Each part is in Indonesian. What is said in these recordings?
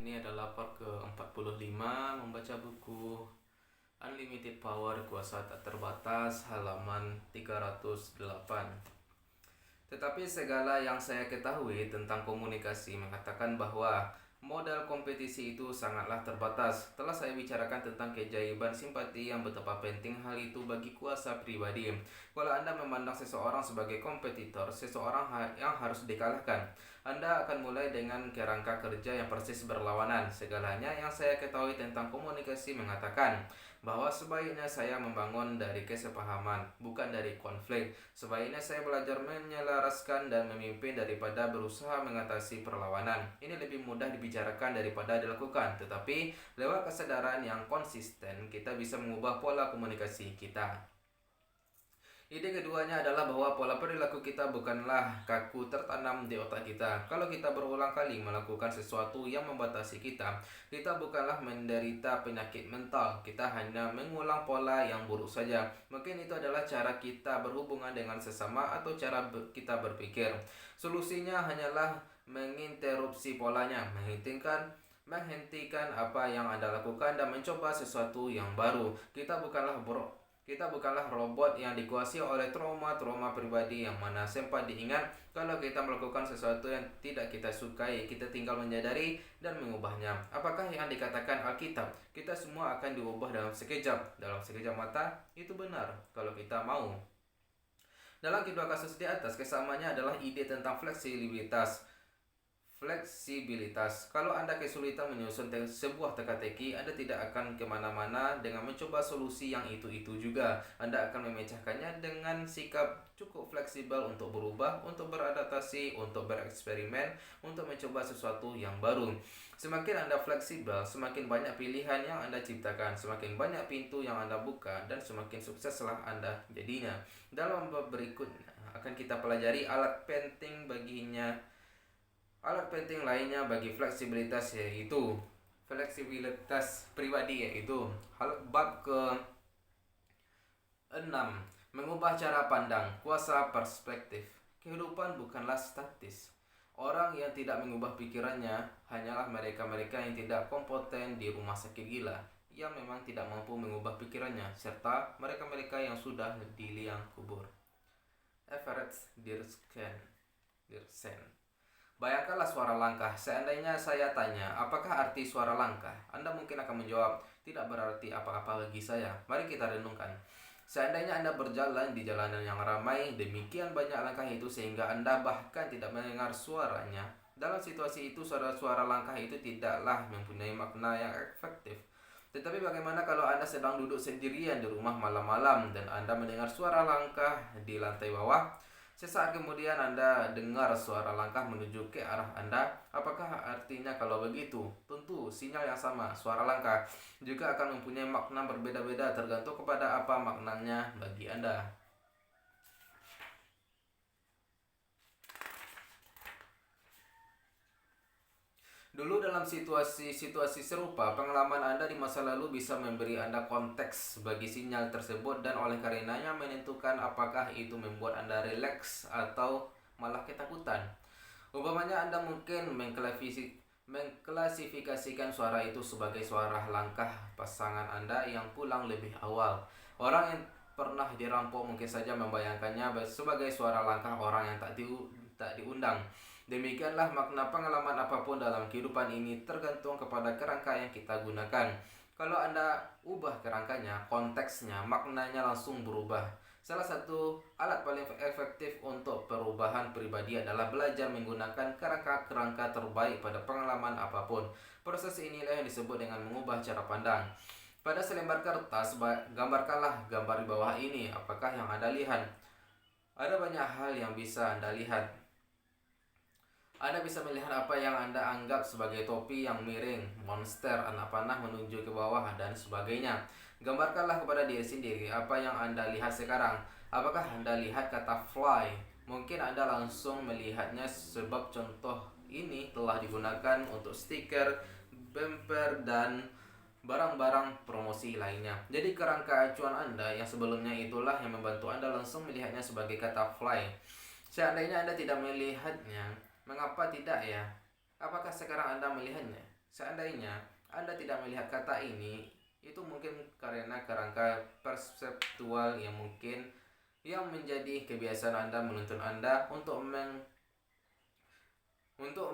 Ini adalah part ke-45 membaca buku Unlimited Power Kuasa Tak Terbatas halaman 308. Tetapi segala yang saya ketahui tentang komunikasi mengatakan bahwa modal kompetisi itu sangatlah terbatas. Telah saya bicarakan tentang keajaiban simpati yang betapa penting hal itu bagi kuasa pribadi. Kalau Anda memandang seseorang sebagai kompetitor, seseorang yang harus dikalahkan, Anda akan mulai dengan kerangka kerja yang persis berlawanan. Segalanya yang saya ketahui tentang komunikasi mengatakan bahwa sebaiknya saya membangun dari kesepahaman, bukan dari konflik. Sebaiknya saya belajar menyelaraskan dan memimpin daripada berusaha mengatasi perlawanan. Ini lebih mudah dibicarakan daripada dilakukan, tetapi lewat kesadaran yang konsisten, kita bisa mengubah pola komunikasi kita. Ide keduanya adalah bahwa pola perilaku kita bukanlah kaku tertanam di otak kita. Kalau kita berulang kali melakukan sesuatu yang membatasi kita, kita bukanlah menderita penyakit mental. Kita hanya mengulang pola yang buruk saja. Mungkin itu adalah cara kita berhubungan dengan sesama atau cara kita berpikir. Solusinya hanyalah menginterupsi polanya, menghentikan apa yang Anda lakukan dan mencoba sesuatu yang baru. Kita bukanlah robot yang dikuasai oleh trauma-trauma pribadi yang mana sempat diingat. Kalau kita melakukan sesuatu yang tidak kita sukai, kita tinggal menyadari dan mengubahnya. Apakah yang dikatakan Alkitab? Kita semua akan diubah dalam sekejap mata. Itu benar kalau kita mau. Dalam kedua kasus di atas, kesamaannya adalah ide tentang fleksibilitas. Kalau Anda kesulitan menyusun sebuah teka-teki, Anda tidak akan kemana-mana dengan mencoba solusi yang itu-itu juga. Anda akan memecahkannya dengan sikap cukup fleksibel untuk berubah, untuk beradaptasi, untuk bereksperimen, untuk mencoba sesuatu yang baru. Semakin Anda fleksibel, semakin banyak pilihan yang Anda ciptakan, semakin banyak pintu yang Anda buka, dan semakin sukseslah Anda jadinya. Dalam bab berikutnya akan kita pelajari alat penting lainnya bagi fleksibilitas, yaitu fleksibilitas pribadi, yaitu bab ke-6, mengubah cara pandang, kuasa perspektif. Kehidupan bukanlah statis. Orang yang tidak mengubah pikirannya hanyalah mereka-mereka yang tidak kompeten di rumah sakit gila, yang memang tidak mampu mengubah pikirannya, serta mereka-mereka yang sudah di liang kubur. Everett Dirksen. Bayangkanlah suara langkah. Seandainya saya tanya, apakah arti suara langkah? Anda mungkin akan menjawab, tidak berarti apa-apa bagi saya. Mari kita renungkan. Seandainya Anda berjalan di jalanan yang ramai, demikian banyak langkah itu sehingga Anda bahkan tidak mendengar suaranya. Dalam situasi itu, suara-suara langkah itu tidaklah mempunyai makna yang efektif. Tetapi bagaimana kalau Anda sedang duduk sendirian di rumah malam-malam dan Anda mendengar suara langkah di lantai bawah? Sesaat kemudian Anda dengar suara langkah menuju ke arah Anda. Apakah artinya kalau begitu? Tentu sinyal yang sama, suara langkah, juga akan mempunyai makna berbeda-beda tergantung kepada apa maknanya bagi Anda. Dulu dalam situasi serupa, pengalaman Anda di masa lalu bisa memberi Anda konteks bagi sinyal tersebut dan oleh karenanya menentukan apakah itu membuat Anda rileks atau malah ketakutan. Umpamanya Anda mungkin mengklasifikasikan suara itu sebagai suara langkah pasangan Anda yang pulang lebih awal. Orang yang pernah dirampok mungkin saja membayangkannya sebagai suara langkah orang yang tak diundang. Demikianlah makna pengalaman apapun dalam kehidupan ini tergantung kepada kerangka yang kita gunakan. Kalau Anda ubah kerangkanya, konteksnya, maknanya langsung berubah. Salah satu alat paling efektif untuk perubahan pribadi adalah belajar menggunakan kerangka-kerangka terbaik pada pengalaman apapun. Proses inilah yang disebut dengan mengubah cara pandang. Pada selembar kertas, gambarkanlah gambar di bawah ini. Apakah yang Anda lihat? Ada banyak hal yang bisa Anda lihat. Anda bisa melihat apa yang Anda anggap sebagai topi yang miring, monster, anak panah menuju ke bawah, dan sebagainya. Gambarkanlah kepada diri sendiri apa yang Anda lihat sekarang. Apakah Anda lihat kata fly? Mungkin Anda langsung melihatnya sebab contoh ini telah digunakan untuk stiker, bumper, dan barang-barang promosi lainnya. Jadi kerangka acuan Anda yang sebelumnya itulah yang membantu Anda langsung melihatnya sebagai kata fly. Seandainya Anda tidak melihatnya, mengapa tidak ya? Apakah sekarang Anda melihatnya? Seandainya Anda tidak melihat kata ini, itu mungkin karena kerangka perseptual yang mungkin yang menjadi kebiasaan Anda menuntun Anda untuk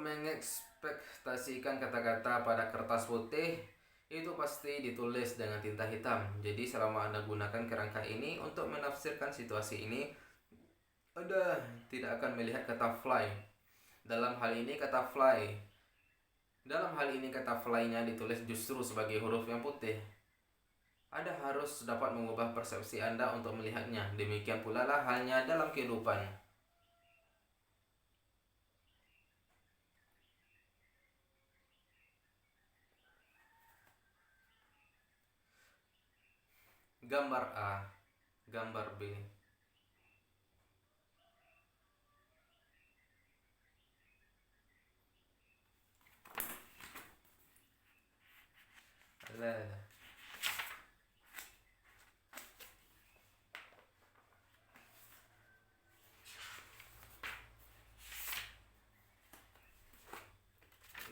mengekspektasikan kata-kata pada kertas putih itu pasti ditulis dengan tinta hitam. Jadi selama Anda gunakan kerangka ini untuk menafsirkan situasi ini, Anda tidak akan melihat kata fly. Dalam hal ini kata fly-nya ditulis justru sebagai huruf yang putih. Anda harus dapat mengubah persepsi Anda untuk melihatnya. Demikian pula lah halnya dalam kehidupan. Gambar A, gambar B. Alah.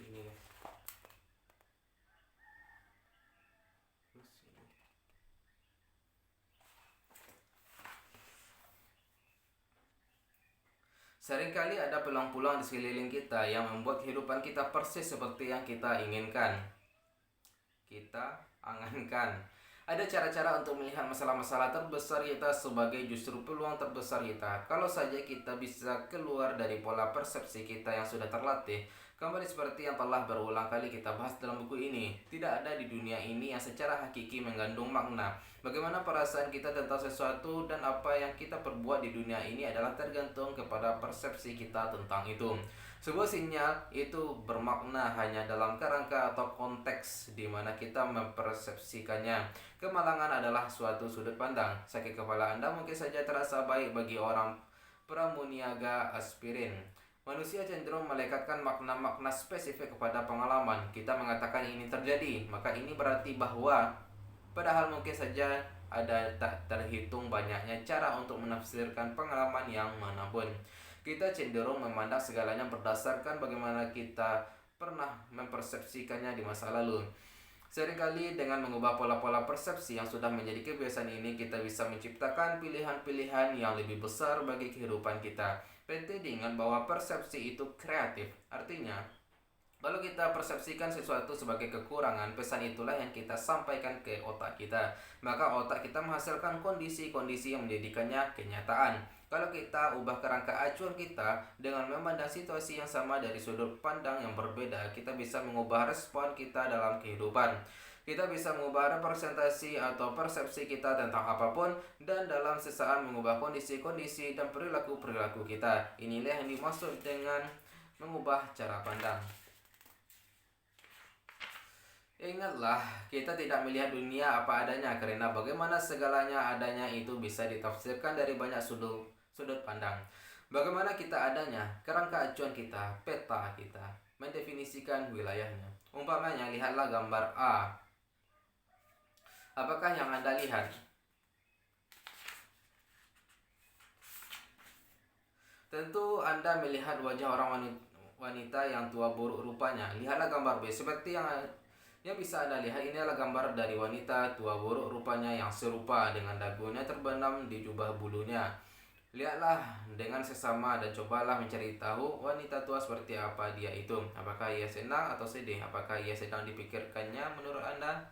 Ini. Seringkali ada peluang-peluang di sekeliling kita yang membuat kehidupan kita persis seperti yang kita inginkan. Kita angankan. Ada cara-cara untuk melihat masalah-masalah terbesar kita sebagai justru peluang terbesar kita. Kalau saja kita bisa keluar dari pola persepsi kita yang sudah terlatih, kembali seperti yang telah berulang kali kita bahas dalam buku ini, tidak ada di dunia ini yang secara hakiki mengandung makna. Bagaimana perasaan kita tentang sesuatu dan apa yang kita perbuat di dunia ini adalah tergantung kepada persepsi kita tentang itu. Sebuah sinyal itu bermakna hanya dalam kerangka atau konteks di mana kita mempersepsikannya. Kemalangan adalah suatu sudut pandang. Sakit kepala Anda mungkin saja terasa baik bagi orang pramuniaga aspirin. Manusia cenderung melekatkan makna-makna spesifik kepada pengalaman. Kita mengatakan ini terjadi, maka ini berarti bahwa padahal mungkin saja ada tak terhitung banyaknya cara untuk menafsirkan pengalaman yang manapun. Kita cenderung memandang segalanya berdasarkan bagaimana kita pernah mempersepsikannya di masa lalu. Seringkali dengan mengubah pola-pola persepsi yang sudah menjadi kebiasaan ini, kita bisa menciptakan pilihan-pilihan yang lebih besar bagi kehidupan kita. Penting diingat bahwa persepsi itu kreatif. Artinya, kalau kita persepsikan sesuatu sebagai kekurangan, pesan itulah yang kita sampaikan ke otak kita. Maka otak kita menghasilkan kondisi-kondisi yang menjadikannya kenyataan. Kalau kita ubah kerangka acuan kita dengan memandang situasi yang sama dari sudut pandang yang berbeda, kita bisa mengubah respon kita dalam kehidupan. Kita bisa mengubah representasi atau persepsi kita tentang apapun dan dalam sesaat mengubah kondisi-kondisi dan perilaku-perilaku kita. Inilah yang dimaksud dengan mengubah cara pandang. Ingatlah, kita tidak melihat dunia apa adanya karena bagaimana segalanya adanya itu bisa ditafsirkan dari banyak sudut pandang. Bagaimana kita adanya, kerangka acuan kita, peta kita, mendefinisikan wilayahnya. Umpamanya, lihatlah gambar A. Apakah yang Anda lihat? Tentu Anda melihat wajah orang wanita yang tua buruk rupanya. Lihatlah gambar B. Seperti yang bisa Anda lihat, ini adalah gambar dari wanita tua buruk rupanya yang serupa dengan dagunya terbenam di jubah bulunya. Lihatlah dengan seksama dan cobalah mencari tahu wanita tua seperti apa dia itu. Apakah ia senang atau sedih? Apakah ia sedang dipikirkannya menurut Anda?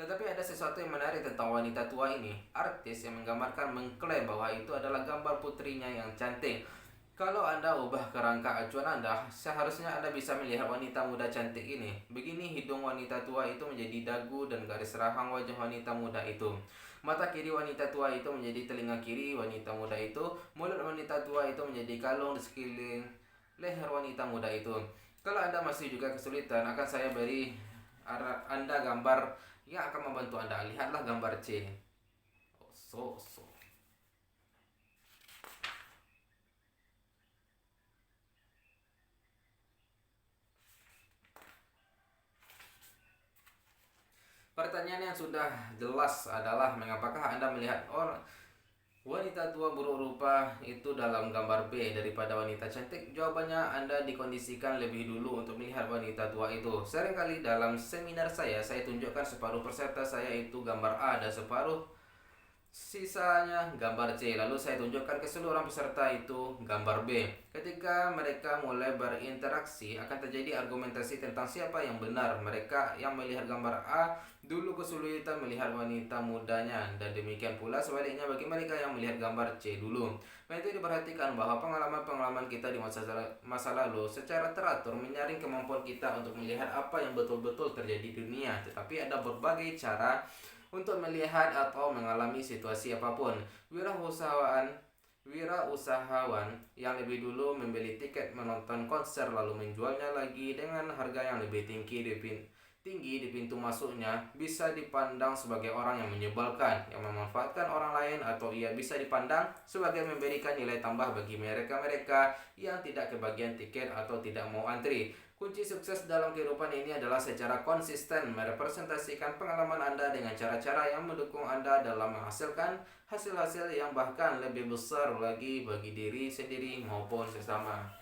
Tetapi ada sesuatu yang menarik tentang wanita tua ini. Artis yang mengklaim bahwa itu adalah gambar putrinya yang cantik. Kalau Anda ubah kerangka acuan Anda, seharusnya Anda bisa melihat wanita muda cantik ini. Begini hidung wanita tua itu menjadi dagu dan garis rahang wajah wanita muda itu. Mata kiri wanita tua itu menjadi telinga kiri wanita muda itu. Mulut wanita tua itu menjadi kalung di sekeliling leher wanita muda itu. Kalau Anda masih juga kesulitan, akan saya beri Anda gambar yang akan membantu Anda. Lihatlah gambar C. Oh, so. Pertanyaan yang sudah jelas adalah mengapakah Anda melihat Wanita tua buruk rupa itu dalam gambar B daripada wanita cantik. Jawabannya Anda dikondisikan lebih dulu untuk melihat wanita tua itu. Seringkali dalam seminar saya tunjukkan separuh peserta saya itu gambar A dan separuh sisanya gambar C. Lalu saya tunjukkan ke seluruh peserta itu gambar B. Ketika mereka mulai berinteraksi, akan terjadi argumentasi tentang siapa yang benar. Mereka yang melihat gambar A dulu kesulitan melihat wanita mudanya, dan demikian pula sebaliknya bagi mereka yang melihat gambar C dulu. Itu diperhatikan bahwa pengalaman-pengalaman kita di masa lalu secara teratur menyaring kemampuan kita untuk melihat apa yang betul-betul terjadi di dunia. Tetapi ada berbagai cara untuk melihat atau mengalami situasi apapun. Wirausahawan yang lebih dulu membeli tiket menonton konser lalu menjualnya lagi dengan harga yang lebih tinggi di pintu masuknya bisa dipandang sebagai orang yang menyebalkan, yang memanfaatkan orang lain, atau ia bisa dipandang sebagai memberikan nilai tambah bagi mereka-mereka yang tidak kebagian tiket atau tidak mau antri. Kunci sukses dalam kehidupan ini adalah secara konsisten merepresentasikan pengalaman Anda dengan cara-cara yang mendukung Anda dalam menghasilkan hasil-hasil yang bahkan lebih besar lagi bagi diri sendiri maupun sesama.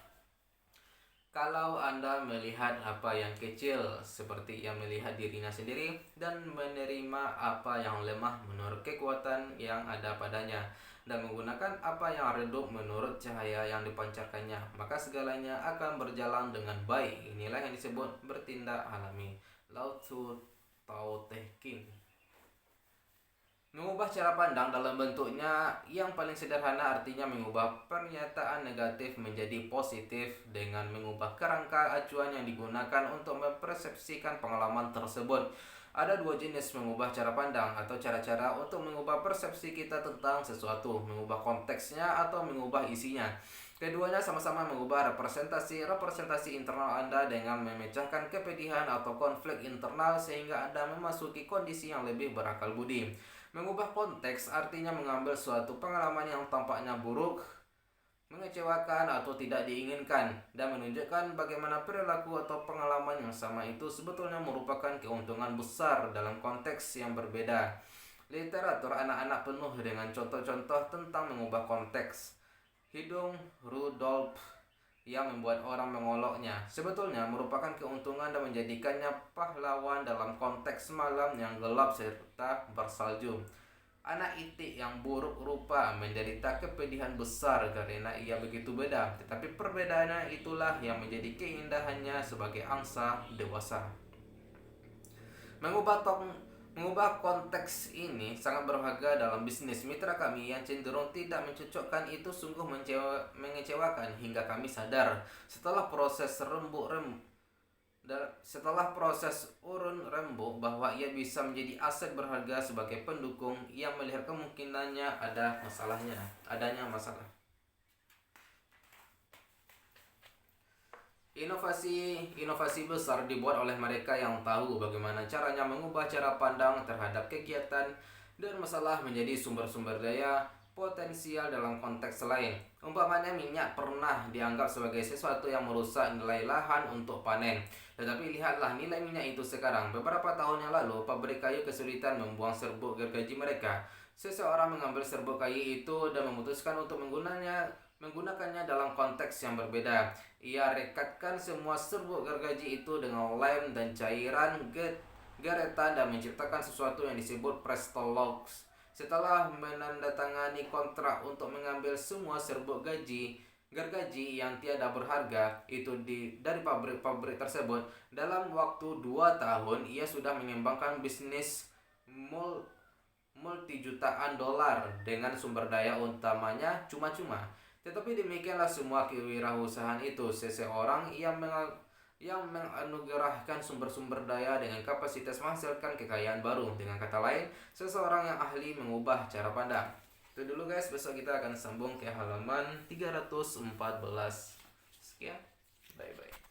Kalau Anda melihat apa yang kecil seperti yang melihat dirinya sendiri dan menerima apa yang lemah menurut kekuatan yang ada padanya, dan menggunakan apa yang redup menurut cahaya yang dipancarkannya, maka segalanya akan berjalan dengan baik. Inilah yang disebut bertindak alami. Lao Tzu Tao Te Ching. Mengubah cara pandang dalam bentuknya yang paling sederhana artinya mengubah pernyataan negatif menjadi positif dengan mengubah kerangka acuan yang digunakan untuk mempersepsikan pengalaman tersebut. Ada dua jenis mengubah cara pandang atau cara-cara untuk mengubah persepsi kita tentang sesuatu, mengubah konteksnya atau mengubah isinya. Keduanya sama-sama mengubah representasi internal Anda dengan memecahkan kepedihan atau konflik internal sehingga Anda memasuki kondisi yang lebih berakal budi. Mengubah konteks artinya mengambil suatu pengalaman yang tampaknya buruk, mengecewakan atau tidak diinginkan, dan menunjukkan bagaimana perilaku atau pengalaman yang sama itu sebetulnya merupakan keuntungan besar dalam konteks yang berbeda. Literatur anak-anak penuh dengan contoh-contoh tentang mengubah konteks. Hidung Rudolf yang membuat orang mengoloknya sebetulnya merupakan keuntungan dan menjadikannya pahlawan dalam konteks malam yang gelap serta bersalju. Anak itik yang buruk rupa menderita kepedihan besar karena ia begitu beda, tetapi perbedaannya itulah yang menjadi keindahannya sebagai angsa dewasa. Mengubah konteks ini sangat berharga dalam bisnis. Mitra kami yang cenderung tidak mencocokkan itu sungguh mengecewakan hingga kami sadar setelah proses urun rembuk bahwa ia bisa menjadi aset berharga sebagai pendukung yang melihat kemungkinannya adanya masalah. Inovasi besar dibuat oleh mereka yang tahu bagaimana caranya mengubah cara pandang terhadap kegiatan dan masalah menjadi sumber-sumber daya potensial dalam konteks lain. Umpamanya minyak pernah dianggap sebagai sesuatu yang merusak nilai lahan untuk panen. Tetapi lihatlah nilai minyak itu sekarang. Beberapa tahun yang lalu, pabrik kayu kesulitan membuang serbuk gergaji mereka. Seseorang mengambil serbuk kayu itu dan memutuskan untuk menggunakannya dalam konteks yang berbeda. Ia rekatkan semua serbuk gergaji itu dengan lem dan cairan geretan dan menciptakan sesuatu yang disebut Prestolox. Setelah menandatangani kontrak untuk mengambil semua serbuk gergaji yang tiada berharga itu dari pabrik-pabrik tersebut, dalam waktu 2 tahun ia sudah mengembangkan bisnis multi-jutaan dolar dengan sumber daya utamanya cuma-cuma. Tetapi demikianlah semua kewirausahaan itu, seseorang yang menganugerahkan sumber-sumber daya dengan kapasitas menghasilkan kekayaan baru. Dengan kata lain, seseorang yang ahli mengubah cara pandang. Itu dulu guys, besok kita akan sambung ke halaman 314. Sekian, bye-bye.